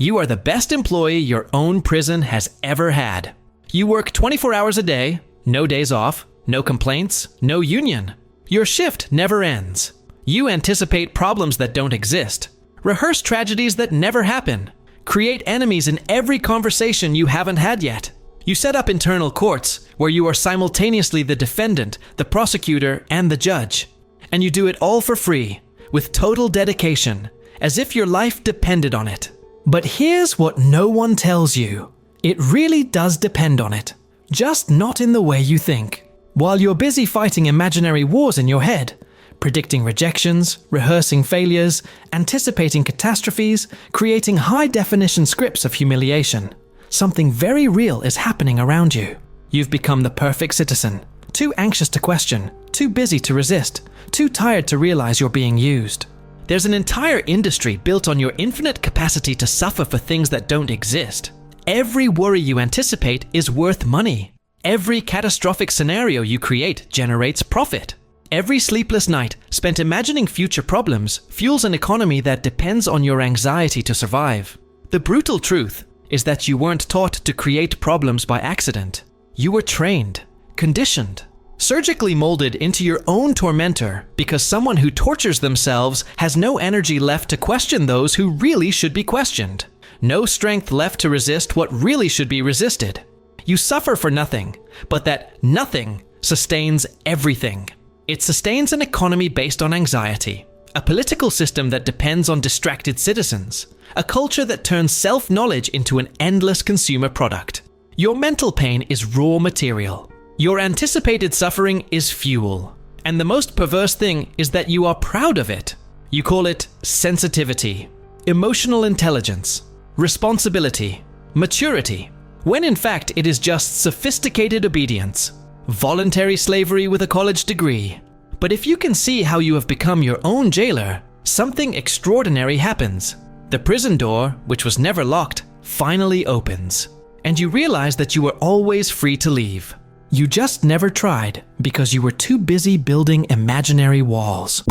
You are the best employee your own prison has ever had. You work 24 hours a day, no days off, no complaints, no union. Your shift never ends. You anticipate problems that don't exist. Rehearse tragedies that never happen. Create enemies in every conversation you haven't had yet. You set up internal courts where you are simultaneously the defendant, the prosecutor, and the judge. And you do it all for free, with total dedication, as if your life depended on it. But here's what no one tells you. It really does depend on it, just not in the way you think. While you're busy fighting imaginary wars in your head, predicting rejections, rehearsing failures, anticipating catastrophes, creating high-definition scripts of humiliation, something very real is happening around you. You've become the perfect citizen, too anxious to question, too busy to resist, too tired to realize you're being used. There's an entire industry built on your infinite capacity to suffer for things that don't exist. Every worry you anticipate is worth money. Every catastrophic scenario you create generates profit. Every sleepless night spent imagining future problems fuels an economy that depends on your anxiety to survive. The brutal truth is that you weren't taught to create problems by accident. You were trained, conditioned, surgically molded into your own tormentor because someone who tortures themselves has no energy left to question those who really should be questioned. No strength left to resist what really should be resisted. You suffer for nothing, but that nothing sustains everything. It sustains an economy based on anxiety, a political system that depends on distracted citizens, a culture that turns self-knowledge into an endless consumer product. Your mental pain is raw material. Your anticipated suffering is fuel. And the most perverse thing is that you are proud of it. You call it sensitivity, emotional intelligence, responsibility, maturity, when in fact it is just sophisticated obedience, voluntary slavery with a college degree. But if you can see how you have become your own jailer, something extraordinary happens. The prison door, which was never locked, finally opens. And you realize that you were always free to leave. You just never tried because you were too busy building imaginary walls.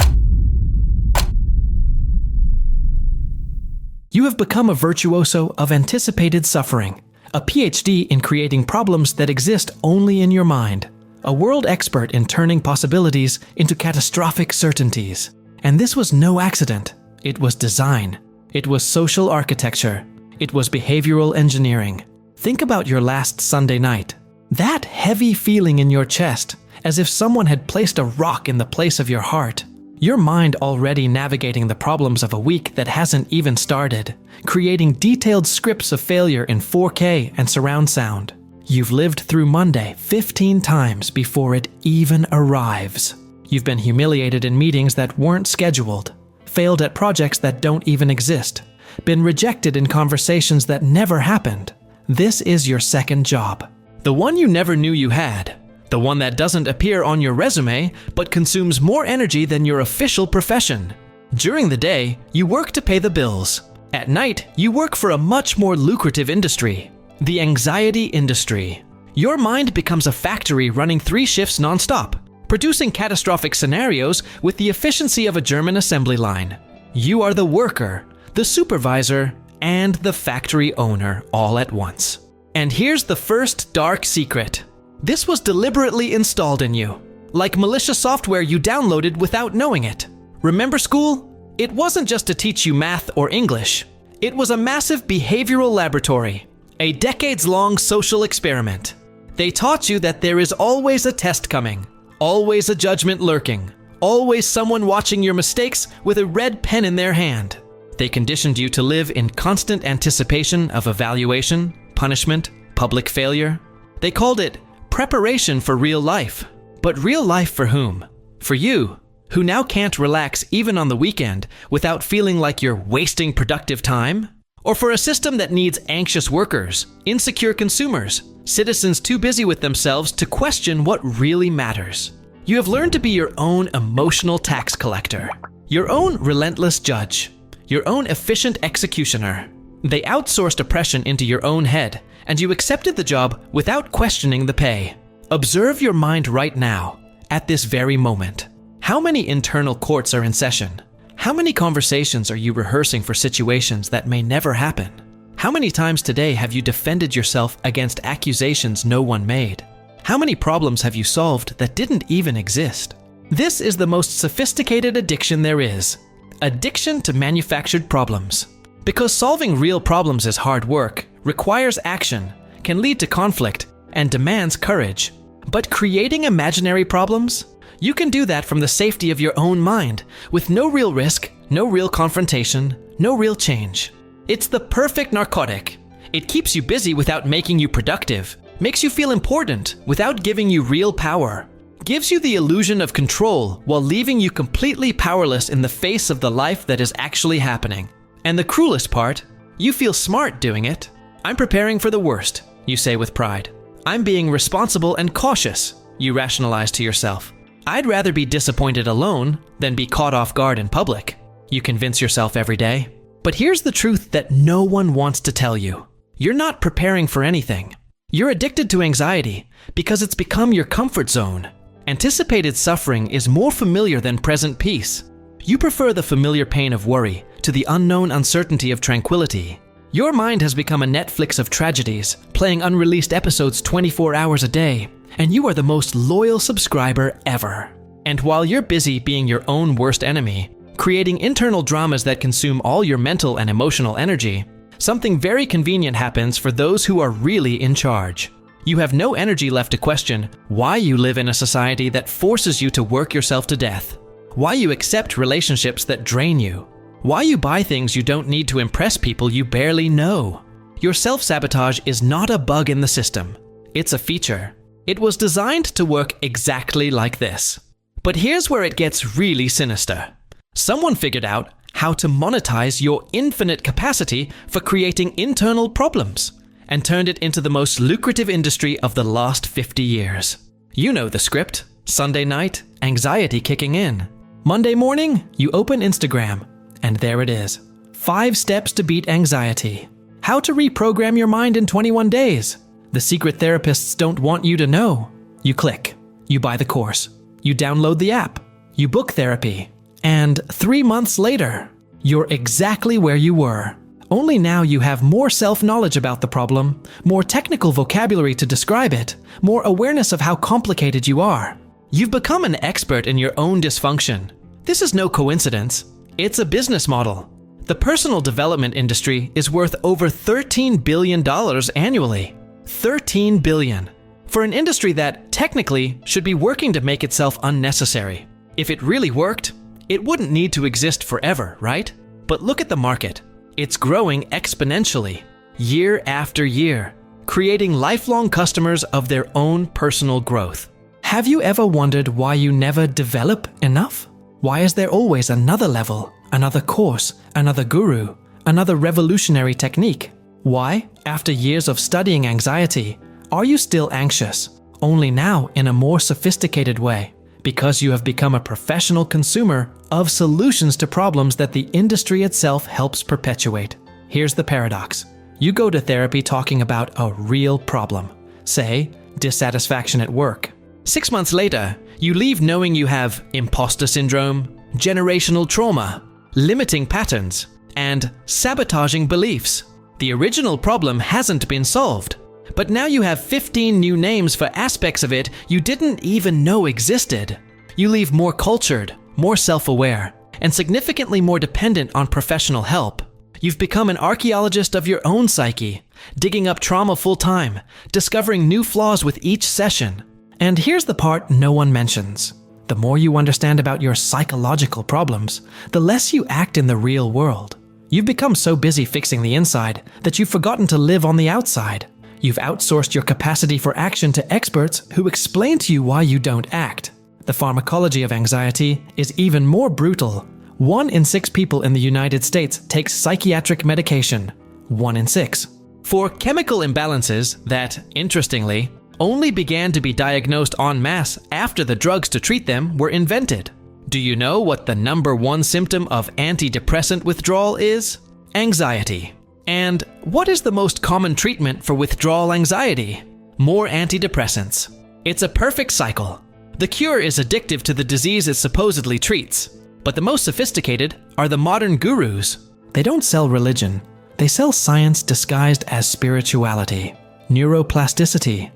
You have become a virtuoso of anticipated suffering, a PhD in creating problems that exist only in your mind, a world expert in turning possibilities into catastrophic certainties. And this was no accident. It was design. It was social architecture. It was behavioral engineering. Think about your last Sunday night. That heavy feeling in your chest, as if someone had placed a rock in the place of your heart. Your mind already navigating the problems of a week that hasn't even started, creating detailed scripts of failure in 4K and surround sound. You've lived through Monday 15 times before it even arrives. You've been humiliated in meetings that weren't scheduled, failed at projects that don't even exist, been rejected in conversations that never happened. This is your second job. The one you never knew you had. The one that doesn't appear on your resume, but consumes more energy than your official profession. During the day, you work to pay the bills. At night, you work for a much more lucrative industry, the anxiety industry. Your mind becomes a factory running 3 shifts non-stop, producing catastrophic scenarios with the efficiency of a German assembly line. You are the worker, the supervisor, and the factory owner all at once. And here's the first dark secret. This was deliberately installed in you, like malicious software you downloaded without knowing it. Remember school? It wasn't just to teach you math or English. It was a massive behavioral laboratory, a decades-long social experiment. They taught you that there is always a test coming, always a judgment lurking, always someone watching your mistakes with a red pen in their hand. They conditioned you to live in constant anticipation of evaluation, punishment, public failure. They called it preparation for real life. But real life for whom? For you, who now can't relax even on the weekend without feeling like you're wasting productive time? Or for a system that needs anxious workers, insecure consumers, citizens too busy with themselves to question what really matters? You have learned to be your own emotional tax collector, your own relentless judge, your own efficient executioner. They outsourced oppression into your own head, and you accepted the job without questioning the pay. Observe your mind right now, at this very moment. How many internal courts are in session? How many conversations are you rehearsing for situations that may never happen? How many times today have you defended yourself against accusations no one made? How many problems have you solved that didn't even exist? This is the most sophisticated addiction there is. Addiction to manufactured problems. Because solving real problems is hard work, requires action, can lead to conflict, and demands courage. But creating imaginary problems? You can do that from the safety of your own mind, with no real risk, no real confrontation, no real change. It's the perfect narcotic. It keeps you busy without making you productive, makes you feel important without giving you real power, gives you the illusion of control while leaving you completely powerless in the face of the life that is actually happening. And the cruelest part, you feel smart doing it. I'm preparing for the worst, you say with pride. I'm being responsible and cautious, you rationalize to yourself. I'd rather be disappointed alone than be caught off guard in public, you convince yourself every day. But here's the truth that no one wants to tell you. You're not preparing for anything. You're addicted to anxiety because it's become your comfort zone. Anticipated suffering is more familiar than present peace. You prefer the familiar pain of worry to the unknown uncertainty of tranquility. Your mind has become a Netflix of tragedies, playing unreleased episodes 24 hours a day, and you are the most loyal subscriber ever. And while you're busy being your own worst enemy, creating internal dramas that consume all your mental and emotional energy, something very convenient happens for those who are really in charge. You have no energy left to question why you live in a society that forces you to work yourself to death, why you accept relationships that drain you, why you buy things you don't need to impress people you barely know. Your self-sabotage is not a bug in the system. It's a feature. It was designed to work exactly like this. But here's where it gets really sinister. Someone figured out how to monetize your infinite capacity for creating internal problems and turned it into the most lucrative industry of the last 50 years. You know the script. Sunday night, anxiety kicking in. Monday morning, you open Instagram, and there it is. 5 steps to beat anxiety. How to reprogram your mind in 21 days. The secret therapists don't want you to know. You click. You buy the course. You download the app. You book therapy. And 3 months later, you're exactly where you were. Only now you have more self-knowledge about the problem, more technical vocabulary to describe it, more awareness of how complicated you are. You've become an expert in your own dysfunction. This is no coincidence. It's a business model. The personal development industry is worth over $13 billion annually. $13 billion. For an industry that, technically, should be working to make itself unnecessary. If it really worked, it wouldn't need to exist forever, right? But look at the market. It's growing exponentially, year after year, creating lifelong customers of their own personal growth. Have you ever wondered why you never develop enough? Why is there always another level, another course, another guru, another revolutionary technique? Why, after years of studying anxiety, are you still anxious, only now in a more sophisticated way? Because you have become a professional consumer of solutions to problems that the industry itself helps perpetuate. Here's the paradox. You go to therapy talking about a real problem, say, dissatisfaction at work. 6 months later, you leave knowing you have imposter syndrome, generational trauma, limiting patterns, and sabotaging beliefs. The original problem hasn't been solved, but now you have 15 new names for aspects of it you didn't even know existed. You leave more cultured, more self-aware, and significantly more dependent on professional help. You've become an archaeologist of your own psyche, digging up trauma full-time, discovering new flaws with each session. And here's the part no one mentions. The more you understand about your psychological problems, the less you act in the real world. You've become so busy fixing the inside that you've forgotten to live on the outside. You've outsourced your capacity for action to experts who explain to you why you don't act. The pharmacology of anxiety is even more brutal. 1 in 6 people in the United States takes psychiatric medication. 1 in 6. For chemical imbalances that, interestingly, only began to be diagnosed en masse after the drugs to treat them were invented. Do you know what the #1 symptom of antidepressant withdrawal is? Anxiety. And what is the most common treatment for withdrawal anxiety? More antidepressants. It's a perfect cycle. The cure is addictive to the disease it supposedly treats. But the most sophisticated are the modern gurus. They don't sell religion. They sell science disguised as spirituality, neuroplasticity,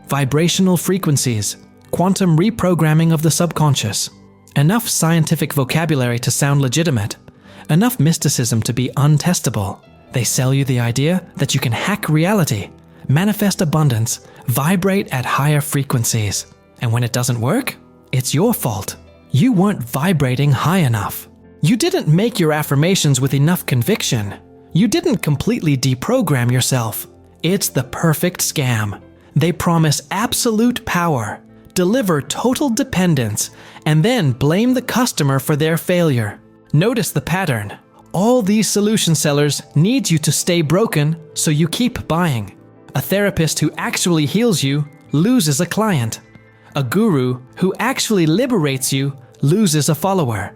vibrational frequencies, quantum reprogramming of the subconscious. Enough scientific vocabulary to sound legitimate, enough mysticism to be untestable. They sell you the idea that you can hack reality, manifest abundance, vibrate at higher frequencies. And when it doesn't work, it's your fault. You weren't vibrating high enough. You didn't make your affirmations with enough conviction. You didn't completely deprogram yourself. It's the perfect scam. They promise absolute power, deliver total dependence, and then blame the customer for their failure. Notice the pattern. All these solution sellers need you to stay broken, so you keep buying. A therapist who actually heals you loses a client. A guru who actually liberates you loses a follower.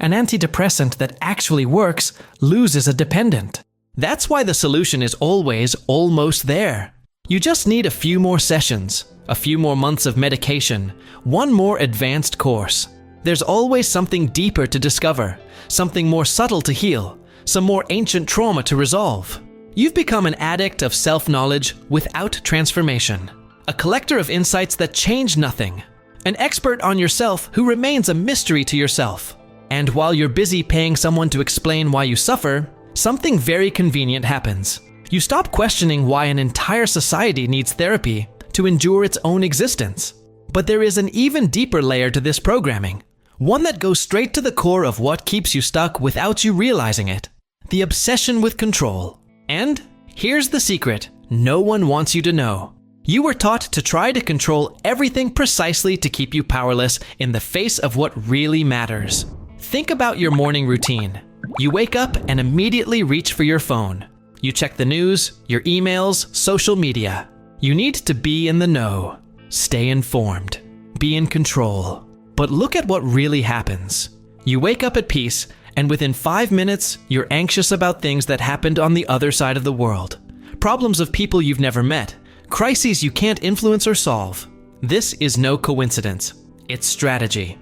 An antidepressant that actually works loses a dependent. That's why the solution is always almost there. You just need a few more sessions, a few more months of medication, one more advanced course. There's always something deeper to discover, something more subtle to heal, some more ancient trauma to resolve. You've become an addict of self-knowledge without transformation, a collector of insights that change nothing, an expert on yourself who remains a mystery to yourself. And while you're busy paying someone to explain why you suffer, something very convenient happens. You stop questioning why an entire society needs therapy to endure its own existence. But there is an even deeper layer to this programming, one that goes straight to the core of what keeps you stuck without you realizing it: the obsession with control. And here's the secret no one wants you to know. You were taught to try to control everything precisely to keep you powerless in the face of what really matters. Think about your morning routine. You wake up and immediately reach for your phone. You check the news, your emails, social media. You need to be in the know. Stay informed. Be in control. But look at what really happens. You wake up at peace, and within 5 minutes, you're anxious about things that happened on the other side of the world. Problems of people you've never met. Crises you can't influence or solve. This is no coincidence. It's strategy.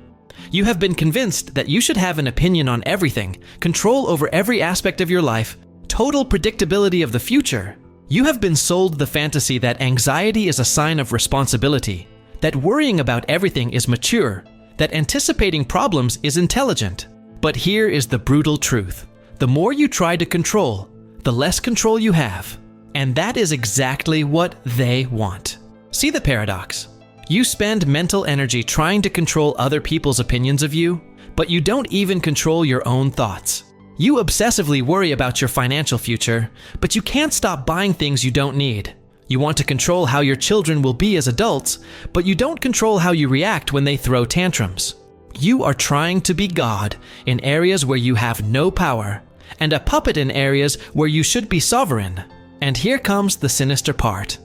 You have been convinced that you should have an opinion on everything, control over every aspect of your life, total predictability of the future. You have been sold the fantasy that anxiety is a sign of responsibility, that worrying about everything is mature, that anticipating problems is intelligent. But here is the brutal truth. The more you try to control, the less control you have. And that is exactly what they want. See the paradox? You spend mental energy trying to control other people's opinions of you, but you don't even control your own thoughts. You obsessively worry about your financial future, but you can't stop buying things you don't need. You want to control how your children will be as adults, but you don't control how you react when they throw tantrums. You are trying to be God in areas where you have no power, and a puppet in areas where you should be sovereign. And here comes the sinister part.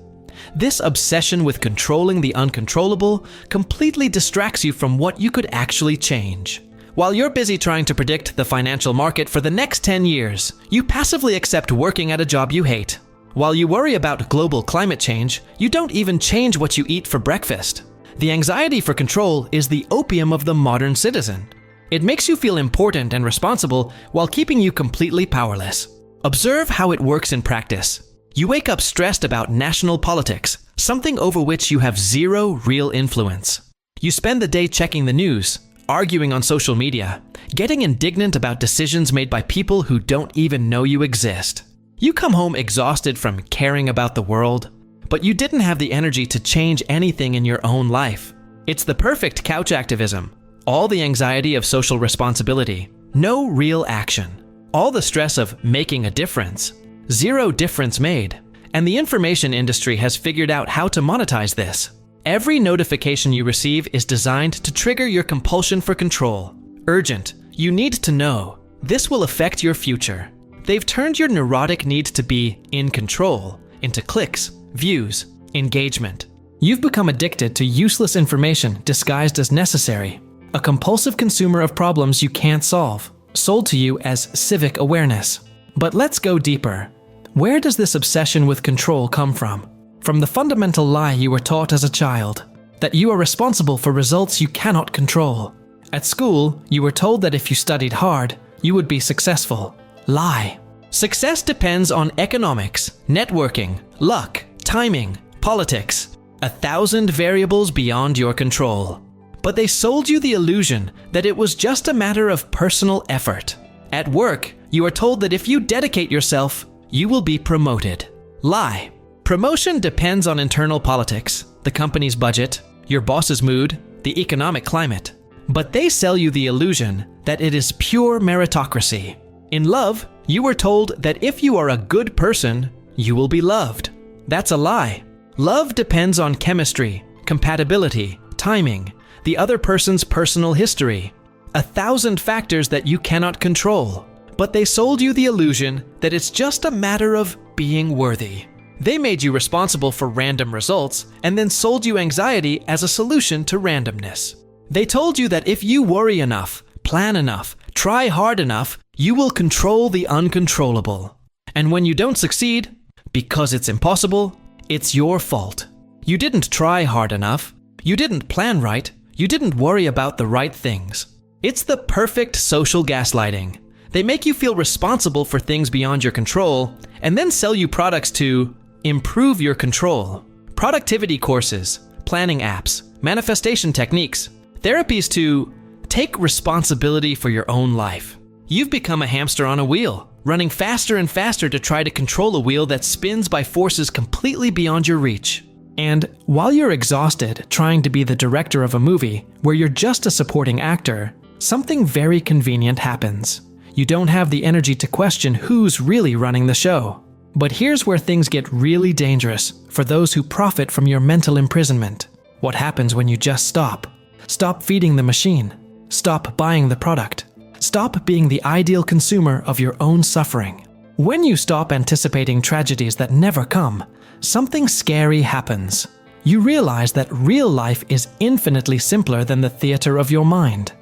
This obsession with controlling the uncontrollable completely distracts you from what you could actually change. While you're busy trying to predict the financial market for the next 10 years, you passively accept working at a job you hate. While you worry about global climate change, you don't even change what you eat for breakfast. The anxiety for control is the opium of the modern citizen. It makes you feel important and responsible while keeping you completely powerless. Observe how it works in practice. You wake up stressed about national politics, something over which you have zero real influence. You spend the day checking the news, arguing on social media, getting indignant about decisions made by people who don't even know you exist. You come home exhausted from caring about the world, but you didn't have the energy to change anything in your own life. It's the perfect couch activism. All the anxiety of social responsibility, no real action. All the stress of making a difference, zero difference made. And the information industry has figured out how to monetize this. Every notification you receive is designed to trigger your compulsion for control. Urgent. You need to know. This will affect your future. They've turned your neurotic need to be in control into clicks, views, engagement. You've become addicted to useless information disguised as necessary. A compulsive consumer of problems you can't solve, sold to you as civic awareness. But let's go deeper. Where does this obsession with control come from? From the fundamental lie you were taught as a child, that you are responsible for results you cannot control. At school, you were told that if you studied hard, you would be successful. Lie. Success depends on economics, networking, luck, timing, politics, 1,000 variables beyond your control. But they sold you the illusion that it was just a matter of personal effort. At work, you are told that if you dedicate yourself, you will be promoted. Lie. Promotion depends on internal politics, the company's budget, your boss's mood, the economic climate. But they sell you the illusion that it is pure meritocracy. In love, you were told that if you are a good person, you will be loved. That's a lie. Love depends on chemistry, compatibility, timing, the other person's personal history, 1,000 factors that you cannot control. But they sold you the illusion that it's just a matter of being worthy. They made you responsible for random results and then sold you anxiety as a solution to randomness. They told you that if you worry enough, plan enough, try hard enough, you will control the uncontrollable. And when you don't succeed, because it's impossible, it's your fault. You didn't try hard enough, you didn't plan right, you didn't worry about the right things. It's the perfect social gaslighting. They make you feel responsible for things beyond your control and then sell you products to improve your control. Productivity courses, planning apps, manifestation techniques, therapies to take responsibility for your own life. You've become a hamster on a wheel, running faster and faster to try to control a wheel that spins by forces completely beyond your reach. And while you're exhausted trying to be the director of a movie where you're just a supporting actor, something very convenient happens. You don't have the energy to question who's really running the show. But here's where things get really dangerous for those who profit from your mental imprisonment. What happens when you just stop? Stop feeding the machine. Stop buying the product. Stop being the ideal consumer of your own suffering. When you stop anticipating tragedies that never come, something scary happens. You realize that real life is infinitely simpler than the theater of your mind.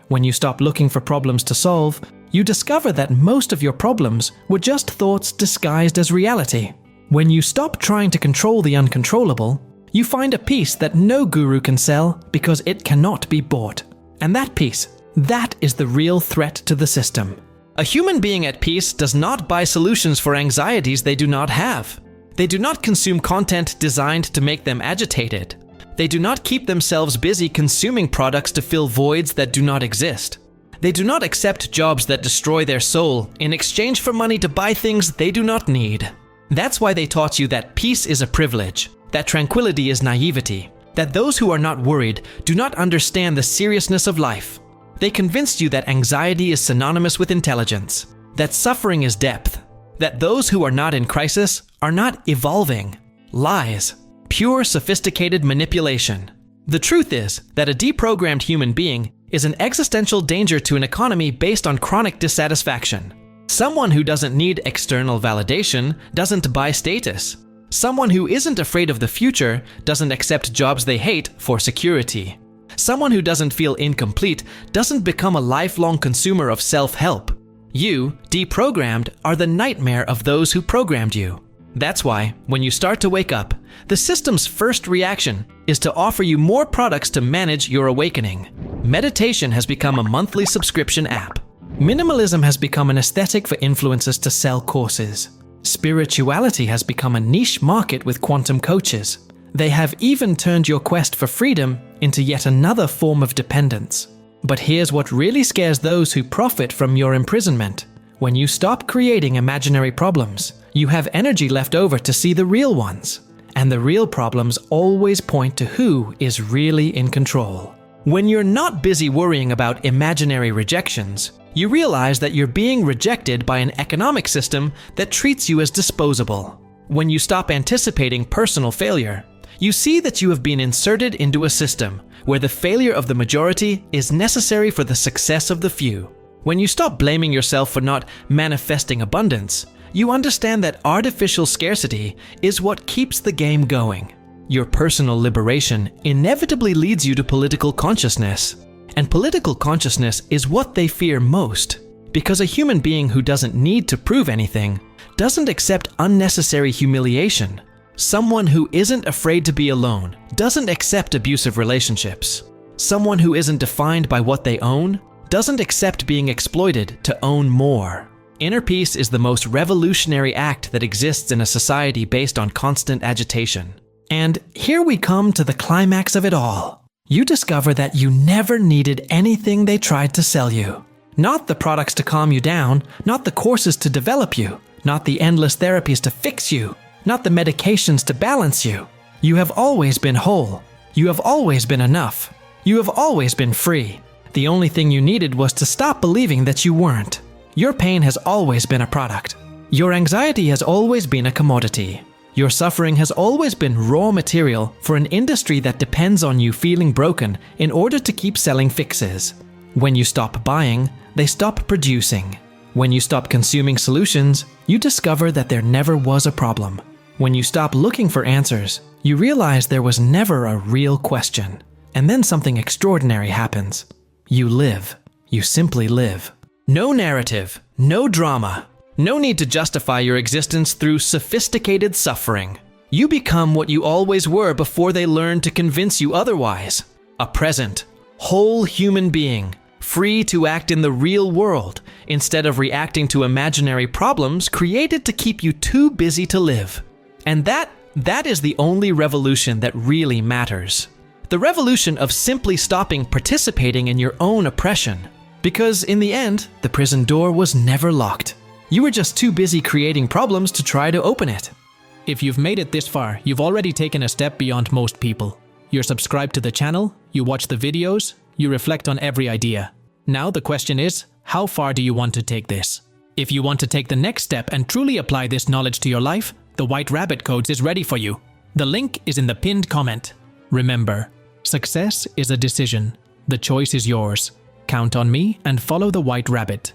When you stop looking for problems to solve, you discover that most of your problems were just thoughts disguised as reality. When you stop trying to control the uncontrollable, you find a peace that no guru can sell because it cannot be bought. And that peace, that is the real threat to the system. A human being at peace does not buy solutions for anxieties they do not have. They do not consume content designed to make them agitated. They do not keep themselves busy consuming products to fill voids that do not exist. They do not accept jobs that destroy their soul in exchange for money to buy things they do not need. That's why they taught you that peace is a privilege, that tranquility is naivety, that those who are not worried do not understand the seriousness of life. They convinced you that anxiety is synonymous with intelligence, that suffering is depth, that those who are not in crisis are not evolving. Lies. Pure sophisticated manipulation. The truth is that a deprogrammed human being is an existential danger to an economy based on chronic dissatisfaction. Someone who doesn't need external validation doesn't buy status. Someone who isn't afraid of the future doesn't accept jobs they hate for security. Someone who doesn't feel incomplete doesn't become a lifelong consumer of self-help. You, deprogrammed, are the nightmare of those who programmed you. That's why, when you start to wake up, the system's first reaction is to offer you more products to manage your awakening. Meditation has become a monthly subscription app. Minimalism has become an aesthetic for influencers to sell courses. Spirituality has become a niche market with quantum coaches. They have even turned your quest for freedom into yet another form of dependence. But here's what really scares those who profit from your imprisonment. When you stop creating imaginary problems, you have energy left over to see the real ones. And the real problems always point to who is really in control. When you're not busy worrying about imaginary rejections, you realize that you're being rejected by an economic system that treats you as disposable. When you stop anticipating personal failure, you see that you have been inserted into a system where the failure of the majority is necessary for the success of the few. When you stop blaming yourself for not manifesting abundance, you understand that artificial scarcity is what keeps the game going. Your personal liberation inevitably leads you to political consciousness. And political consciousness is what they fear most, because a human being who doesn't need to prove anything doesn't accept unnecessary humiliation. Someone who isn't afraid to be alone doesn't accept abusive relationships. Someone who isn't defined by what they own doesn't accept being exploited to own more. Inner peace is the most revolutionary act that exists in a society based on constant agitation. And here we come to the climax of it all. You discover that you never needed anything they tried to sell you. Not the products to calm you down, not the courses to develop you, not the endless therapies to fix you, not the medications to balance you. You have always been whole. You have always been enough. You have always been free. The only thing you needed was to stop believing that you weren't. Your pain has always been a product. Your anxiety has always been a commodity. Your suffering has always been raw material for an industry that depends on you feeling broken in order to keep selling fixes. When you stop buying, they stop producing. When you stop consuming solutions, you discover that there never was a problem. When you stop looking for answers, you realize there was never a real question. And then something extraordinary happens. You live. You simply live. No narrative, no drama, no need to justify your existence through sophisticated suffering. You become what you always were before they learned to convince you otherwise. A present, whole human being, free to act in the real world instead of reacting to imaginary problems created to keep you too busy to live. And that is the only revolution that really matters. The revolution of simply stopping participating in your own oppression. Because in the end, the prison door was never locked. You were just too busy creating problems to try to open it. If you've made it this far, you've already taken a step beyond most people. You're subscribed to the channel, you watch the videos, you reflect on every idea. Now the question is, how far do you want to take this? If you want to take the next step and truly apply this knowledge to your life, the White Rabbit Codes is ready for you. The link is in the pinned comment. Remember, success is a decision. The choice is yours. Count on me and follow the White Rabbit.